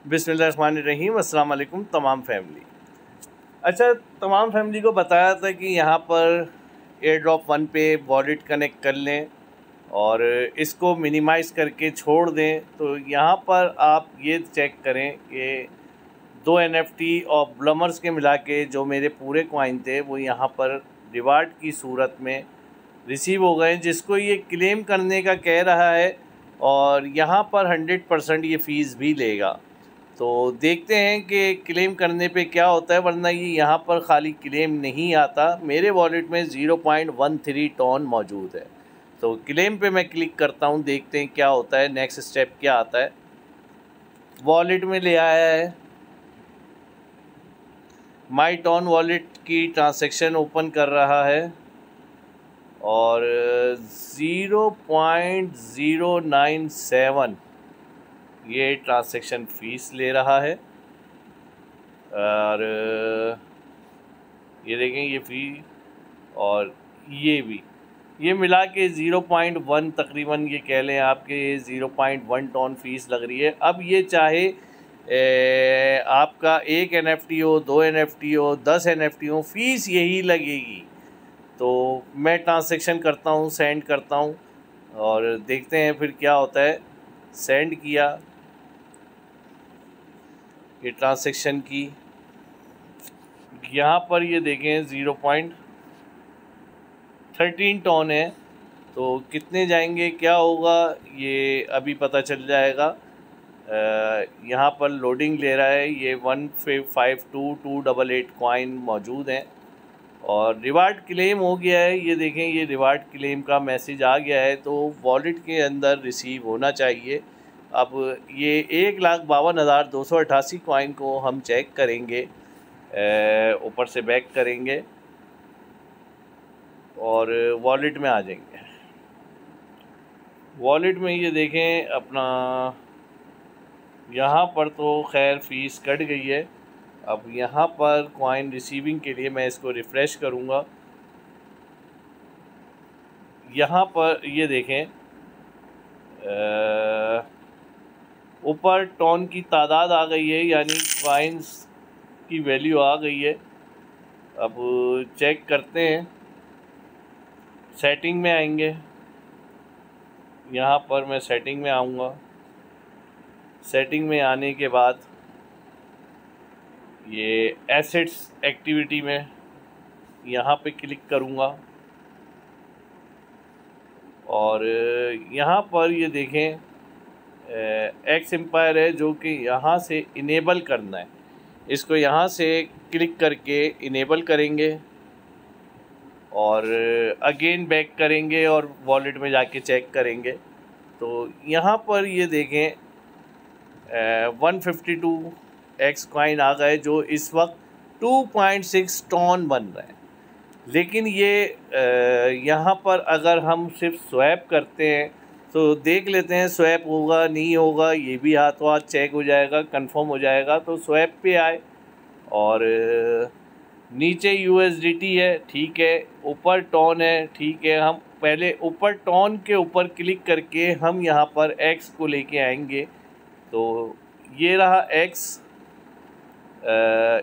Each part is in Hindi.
बिस्मिल्लाहिर्रहमानिर्रहीम। अस्सलाम वालेकुम तमाम फैमिली। अच्छा, तमाम फैमिली को बताया था कि यहाँ पर एयर ड्रॉप 1 पे वॉलेट कनेक्ट कर लें और इसको मिनिमाइज़ करके छोड़ दें। तो यहाँ पर आप ये चेक करें कि 2 NFT और ब्लमर्स के मिला के जो मेरे पूरे कॉइन थे वो यहाँ पर रिवार्ड की सूरत में रिसीव हो गए, जिसको ये क्लेम करने का कह रहा है और यहाँ पर 100% ये फ़ीस भी लेगा। तो देखते हैं कि क्लेम करने पे क्या होता है, वरना ये यहाँ पर ख़ाली क्लेम नहीं आता। मेरे वॉलेट में 0.13 टन मौजूद है। तो क्लेम पे मैं क्लिक करता हूँ, देखते हैं क्या होता है, नेक्स्ट स्टेप क्या आता है। वॉलेट में ले आया है, माई टॉन वॉलेट की ट्रांजैक्शन ओपन कर रहा है और 0.097 ये ट्रांजैक्शन फ़ीस ले रहा है। और ये देखें, ये फ़ी और ये भी, ये मिला के 0.1 तकरीबन, ये कह लें आपके 0.1 टन फ़ीस लग रही है। अब ये चाहे आपका 1 NFT हो, 2 NFT हो, 10 NFT हो, फ़ीस यही लगेगी। तो मैं ट्रांजैक्शन करता हूँ, सेंड करता हूँ और देखते हैं फिर क्या होता है। सेंड किया, ये ट्रांजैक्शन की, यहाँ पर ये देखें 0.13 टन है। तो कितने जाएंगे, क्या होगा, ये अभी पता चल जाएगा। यहाँ पर लोडिंग ले रहा है। ये 152288 कॉइन मौजूद हैं और रिवार्ड क्लेम हो गया है। ये देखें, ये रिवार्ड क्लेम का मैसेज आ गया है, तो वॉलेट के अंदर रिसीव होना चाहिए। अब ये 1,52,288 कॉइन को हम चेक करेंगे, ऊपर से बैक करेंगे और वॉलेट में आ जाएंगे। वॉलेट में ये देखें अपना, यहाँ पर तो खैर फ़ीस कट गई है। अब यहाँ पर कॉइन रिसीविंग के लिए मैं इसको रिफ़्रेश करूँगा। यहाँ पर ये देखें, ऊपर टॉन की तादाद आ गई है, यानी कॉइन्स की वैल्यू आ गई है। अब चेक करते हैं, सेटिंग में आएंगे। यहाँ पर मैं सेटिंग में आऊँगा। सेटिंग में आने के बाद ये एसेट्स एक्टिविटी में यहाँ पे क्लिक करूँगा और यहाँ पर ये देखें एक्स एम्पायर है, जो कि यहाँ से इनेबल करना है। इसको यहाँ से क्लिक करके इनेबल करेंगे और अगेन बैक करेंगे और वॉलेट में जाके चेक करेंगे। तो यहाँ पर ये देखें 152x कॉइन आ गए, जो इस वक्त 2.6 टन बन रहे हैं। लेकिन ये यहाँ पर अगर हम सिर्फ स्वैप करते हैं तो देख लेते हैं स्वैप होगा नहीं होगा, ये भी हाथों हाथ चेक हो जाएगा, कंफर्म हो जाएगा। तो स्वैप पे आए और नीचे USDT है, ठीक है, ऊपर टॉन है, ठीक है। हम पहले ऊपर टॉन के ऊपर क्लिक करके हम यहाँ पर X को लेके आएंगे। तो ये रहा X,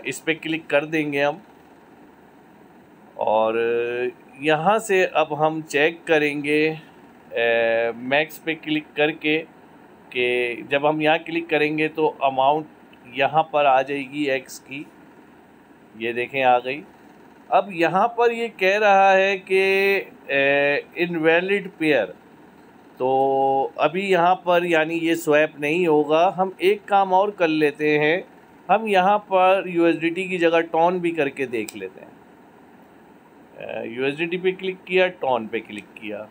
इस पे क्लिक कर देंगे हम और यहाँ से अब हम चेक करेंगे मैक्स पे क्लिक करके कि जब हम यहाँ क्लिक करेंगे तो अमाउंट यहाँ पर आ जाएगी X की, ये देखें आ गई। अब यहाँ पर ये कह रहा है कि इनवैलिड पेयर, तो अभी यहाँ पर यानी ये स्वैप नहीं होगा। हम एक काम और कर लेते हैं, हम यहाँ पर USDT की जगह टॉन भी करके देख लेते हैं। USDT पे क्लिक किया, टॉन पे क्लिक किया,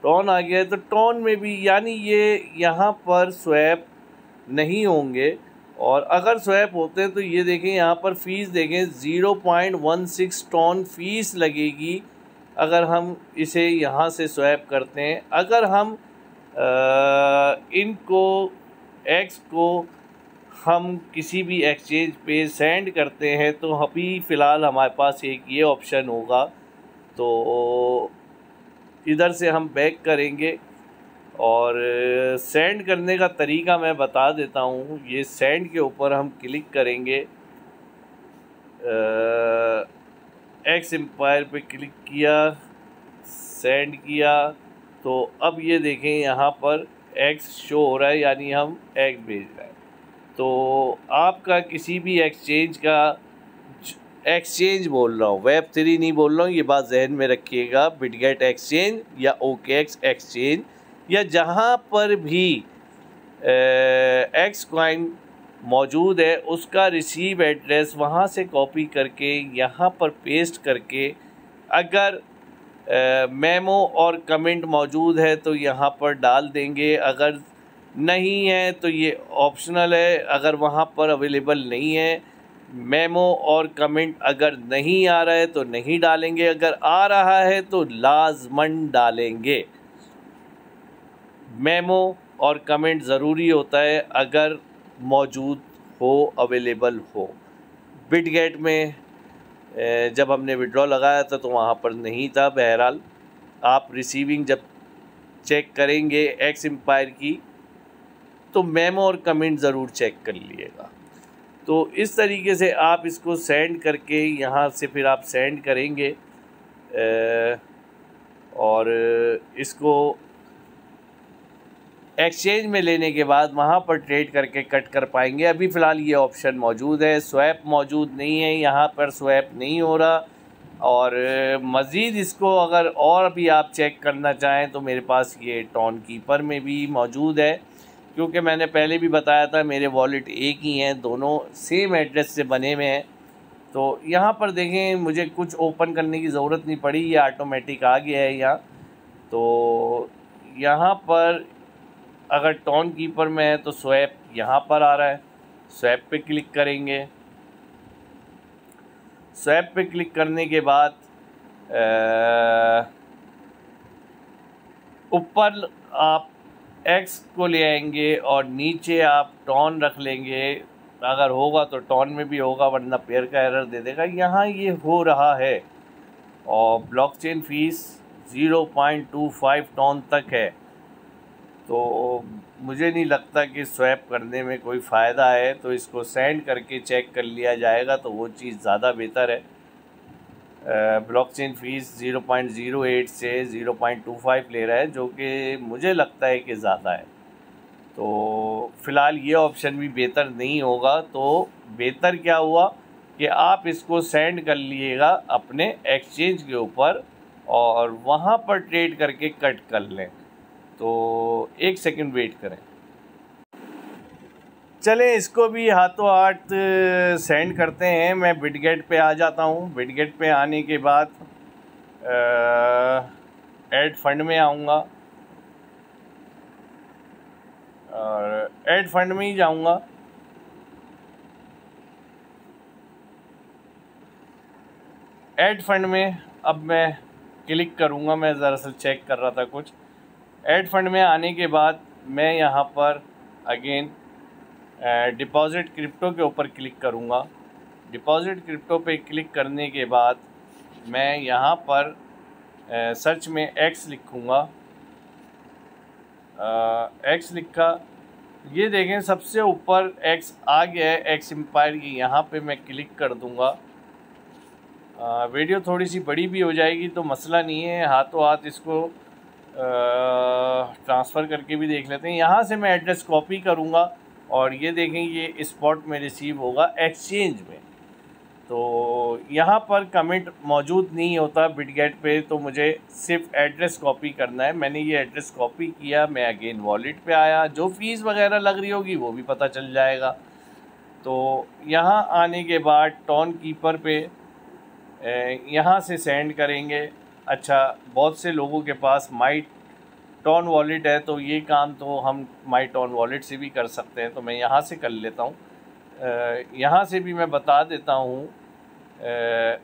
टॉन आ गया है। तो टॉन में भी यानी ये यहाँ पर स्वैप नहीं होंगे, और अगर स्वैप होते हैं तो ये देखें यहाँ पर फ़ीस देखें 0.16 टन फ़ीस लगेगी अगर हम इसे यहाँ से स्वैप करते हैं। अगर हम इनको X को हम किसी भी एक्सचेंज पे सेंड करते हैं तो अभी फ़िलहाल हमारे पास एक ये ऑप्शन होगा। तो इधर से हम बैक करेंगे और सेंड करने का तरीका मैं बता देता हूँ। ये सेंड के ऊपर हम क्लिक करेंगे, एक्स एम्पायर पे क्लिक किया, सेंड किया, तो अब ये देखें यहाँ पर एक्स शो हो रहा है, यानी हम एक्स भेज रहे हैं। तो आपका किसी भी एक्सचेंज का, एक्सचेंज बोल रहा हूँ, वेब3 नहीं बोल रहा हूँ, ये बात जहन में रखिएगा। बिटगेट एक्सचेंज या ओकेएक्स एक्सचेंज या जहाँ पर भी एक्स कॉइन मौजूद है उसका रिसीव एड्रेस वहाँ से कॉपी करके यहाँ पर पेस्ट करके, अगर मेमो और कमेंट मौजूद है तो यहाँ पर डाल देंगे, अगर नहीं है तो ये ऑप्शनल है। अगर वहाँ पर अवेलेबल नहीं है मेमो और कमेंट, अगर नहीं आ रहा है तो नहीं डालेंगे, अगर आ रहा है तो लाजमन डालेंगे। मेमो और कमेंट ज़रूरी होता है अगर मौजूद हो, अवेलेबल हो। बिटगेट में जब हमने विड्रॉ लगाया था तो वहाँ पर नहीं था। बहरहाल आप रिसीविंग जब चेक करेंगे एक्स एम्पायर की तो मेमो और कमेंट ज़रूर चेक कर लीजिएगा। तो इस तरीके से आप इसको सेंड करके यहाँ से फिर आप सेंड करेंगे और इसको एक्सचेंज में लेने के बाद वहाँ पर ट्रेड करके कट कर पाएंगे। अभी फ़िलहाल ये ऑप्शन मौजूद है, स्वैप मौजूद नहीं है, यहाँ पर स्वैप नहीं हो रहा। और मज़ीद इसको अगर और भी आप चेक करना चाहें तो मेरे पास ये टॉन कीपर में भी मौजूद है, क्योंकि मैंने पहले भी बताया था मेरे वॉलेट एक ही हैं, दोनों सेम एड्रेस से बने हुए हैं। तो यहाँ पर देखें मुझे कुछ ओपन करने की ज़रूरत नहीं पड़ी, ये ऑटोमेटिक आ गया है यहाँ। तो यहाँ पर अगर टॉन कीपर में है तो स्वैप यहाँ पर आ रहा है, स्वैप पे क्लिक करेंगे। स्वैप पे क्लिक करने के बाद ऊपर आप एक्स को ले आएंगे और नीचे आप टॉन रख लेंगे। अगर होगा तो टॉन में भी होगा, वरना पेयर का एरर दे देगा। यहाँ ये हो रहा है और ब्लॉकचेन फ़ीस 0.25 टॉन तक है। तो मुझे नहीं लगता कि स्वैप करने में कोई फ़ायदा है, तो इसको सेंड करके चेक कर लिया जाएगा तो वो चीज़ ज़्यादा बेहतर है। ब्लॉकचेन फ़ीस 0.08 से 0.25 ले रहा है, जो कि मुझे लगता है कि ज़्यादा है। तो फ़िलहाल ये ऑप्शन भी बेहतर नहीं होगा। तो बेहतर क्या हुआ कि आप इसको सेंड कर लीजिएगा अपने एक्सचेंज के ऊपर और वहाँ पर ट्रेड करके कट कर लें। तो एक सेकंड वेट करें। चलें इसको भी हाथों हाथ सेंड करते हैं। मैं बिटगेट पे आ जाता हूँ। बिटगेट पे आने के बाद ऐड फंड में आऊँगा और ऐड फंड में ही जाऊँगा। ऐड फंड में अब मैं क्लिक करूँगा। मैं दरअसल चेक कर रहा था कुछ। ऐड फंड में आने के बाद मैं यहाँ पर अगेन डिपॉज़िट क्रिप्टो के ऊपर क्लिक करूँगा। डिपॉज़िट क्रिप्टो पे क्लिक करने के बाद मैं यहाँ पर सर्च में एक्स लिखूँगा। एक्स लिखा, ये देखें सबसे ऊपर एक्स आ गया है, एक्स एम्पायर की। यहाँ पे मैं क्लिक कर दूँगा। वीडियो थोड़ी सी बड़ी भी हो जाएगी तो मसला नहीं है, हाथों हाथ इसको ट्रांसफ़र करके भी देख लेते हैं। यहाँ से मैं एड्रेस कॉपी करूँगा और ये देखें ये स्पॉट में रिसीव होगा एक्सचेंज में। तो यहाँ पर कमेंट मौजूद नहीं होता बिटगेट पे, तो मुझे सिर्फ एड्रेस कॉपी करना है। मैंने ये एड्रेस कॉपी किया, मैं अगेन वॉलेट पे आया। जो फ़ीस वगैरह लग रही होगी वो भी पता चल जाएगा। तो यहाँ आने के बाद टॉन कीपर पे यहाँ से सेंड करेंगे। अच्छा, बहुत से लोगों के पास माई टॉन वॉलेट है तो ये काम तो हम माई टॉन वॉलेट से भी कर सकते हैं। तो मैं यहाँ से कर लेता हूँ। यहाँ से भी मैं बता देता हूँ।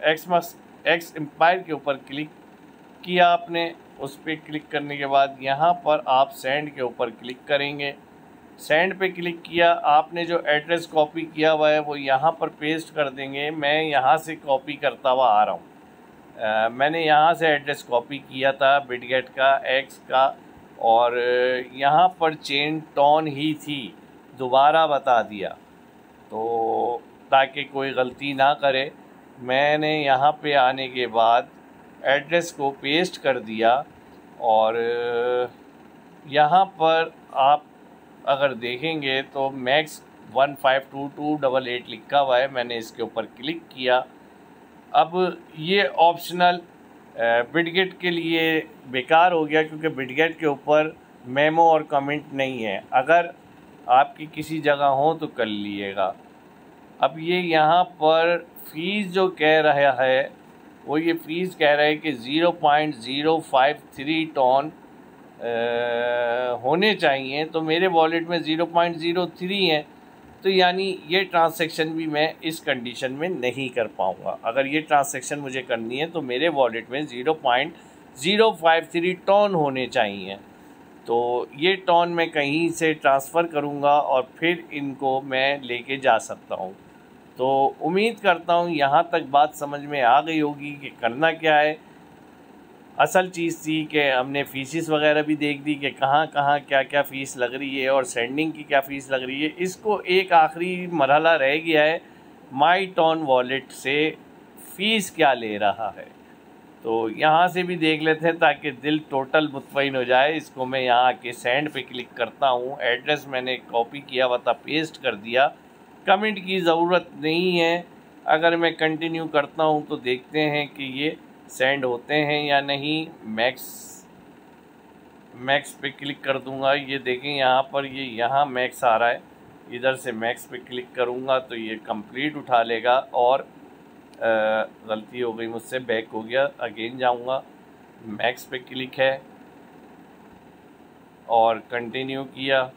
एक्स एम्पायर के ऊपर क्लिक किया आपने, उस पर क्लिक करने के बाद यहाँ पर आप सेंड के ऊपर क्लिक करेंगे। सेंड पे क्लिक किया, आपने जो एड्रेस कॉपी किया हुआ है वो यहाँ पर पेस्ट कर देंगे। मैं यहाँ से कॉपी करता हुआ आ रहा हूँ। मैंने यहाँ से एड्रेस कॉपी किया था बिटगेट का, एक्स का, और यहाँ पर चेन टॉन ही थी, दोबारा बता दिया, तो ताकि कोई गलती ना करे मैंने यहाँ पे आने के बाद एड्रेस को पेस्ट कर दिया। और यहाँ पर आप अगर देखेंगे तो मैक्स 152288 लिखा हुआ है, मैंने इसके ऊपर क्लिक किया। अब ये ऑप्शनल बिटगेट के लिए बेकार हो गया, क्योंकि बिटगेट के ऊपर मेमो और कमेंट नहीं है। अगर आपकी किसी जगह हो तो कर लीजिएगा। अब ये यहाँ पर फ़ीस जो कह रहा है वो ये फ़ीस कह रहा है कि 0.053 टन होने चाहिए, तो मेरे वॉलेट में 0.03 है, तो यानी ये ट्रांसैक्शन भी मैं इस कंडीशन में नहीं कर पाऊँगा। अगर ये ट्रांसैक्शन मुझे करनी है तो मेरे वॉलेट में 0.053 टन होने चाहिए। तो ये टन मैं कहीं से ट्रांसफ़र करूँगा और फिर इनको मैं लेके जा सकता हूँ। तो उम्मीद करता हूँ यहाँ तक बात समझ में आ गई होगी कि करना क्या है। असल चीज़ थी कि हमने फ़ीसिस वगैरह भी देख दी कि कहाँ कहाँ क्या क्या फ़ीस लग रही है और सेंडिंग की क्या फ़ीस लग रही है। इसको एक आखिरी मरहला रह गया है, माई टॉन वॉलेट से फ़ीस क्या ले रहा है। तो यहाँ से भी देख लेते हैं ताकि दिल टोटल मुतमईन हो जाए। इसको मैं यहाँ आके सेंड पे क्लिक करता हूँ। एड्रेस मैंने कॉपी किया हुआ था, पेस्ट कर दिया। कमेंट की ज़रूरत नहीं है। अगर मैं कंटिन्यू करता हूँ तो देखते हैं कि ये सेंड होते हैं या नहीं। मैक्स पे क्लिक कर दूंगा। ये देखें यहाँ पर ये यहाँ मैक्स आ रहा है, इधर से मैक्स पे क्लिक करूँगा तो ये कंप्लीट उठा लेगा। और गलती हो गई मुझसे, बैक हो गया, अगेन जाऊँगा। मैक्स पे क्लिक है और कंटिन्यू किया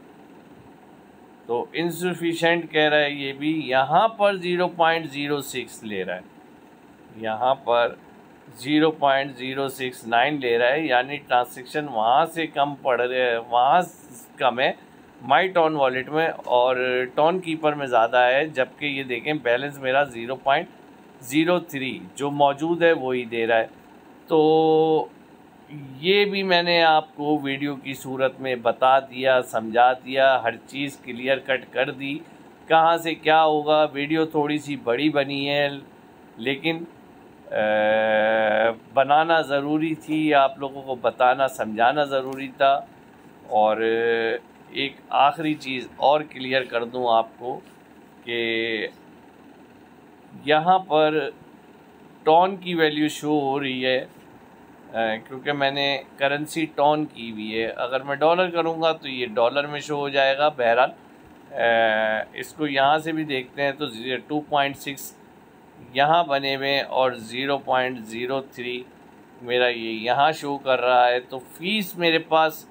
तो इनसफिशेंट कह रहा है। ये भी यहाँ पर 0.06 ले रहा है, यहाँ पर 0.069 ले रहा है, यानी ट्रांजैक्शन वहाँ से कम पड़ रहे है, वहाँ कम है माई टॉन वॉलेट में और टॉन कीपर में ज़्यादा है। जबकि ये देखें बैलेंस मेरा 0.03 जो मौजूद है वही दे रहा है। तो ये भी मैंने आपको वीडियो की सूरत में बता दिया, समझा दिया, हर चीज़ क्लियर कट कर दी कहाँ से क्या होगा। वीडियो थोड़ी सी बड़ी बनी है लेकिन बनाना ज़रूरी थी, आप लोगों को बताना समझाना ज़रूरी था। और एक आखिरी चीज़ और क्लियर कर दूं आपको कि यहाँ पर टॉन की वैल्यू शो हो रही है क्योंकि मैंने करेंसी टॉन की हुई है। अगर मैं डॉलर करूँगा तो ये डॉलर में शो हो जाएगा। बहरहाल इसको यहाँ से भी देखते हैं तो 2.6 यहाँ बने हुए और 0.03 मेरा ये यहाँ शो कर रहा है। तो फ़ीस मेरे पास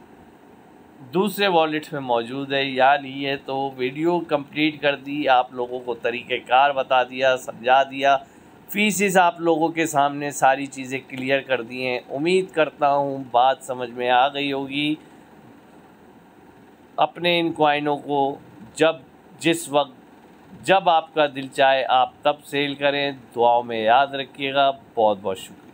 दूसरे वॉलेट में मौजूद है, याद ये। तो वीडियो कंप्लीट कर दी, आप लोगों को तरीक़ेकार बता दिया, समझा दिया, फ़ीसिस आप लोगों के सामने सारी चीज़ें क्लियर कर दी हैं। उम्मीद करता हूँ बात समझ में आ गई होगी। अपने इन कॉइनों को जिस वक्त जब आपका दिल चाहे आप तब सेल करें। दुआओं में याद रखिएगा। बहुत बहुत शुक्रिया।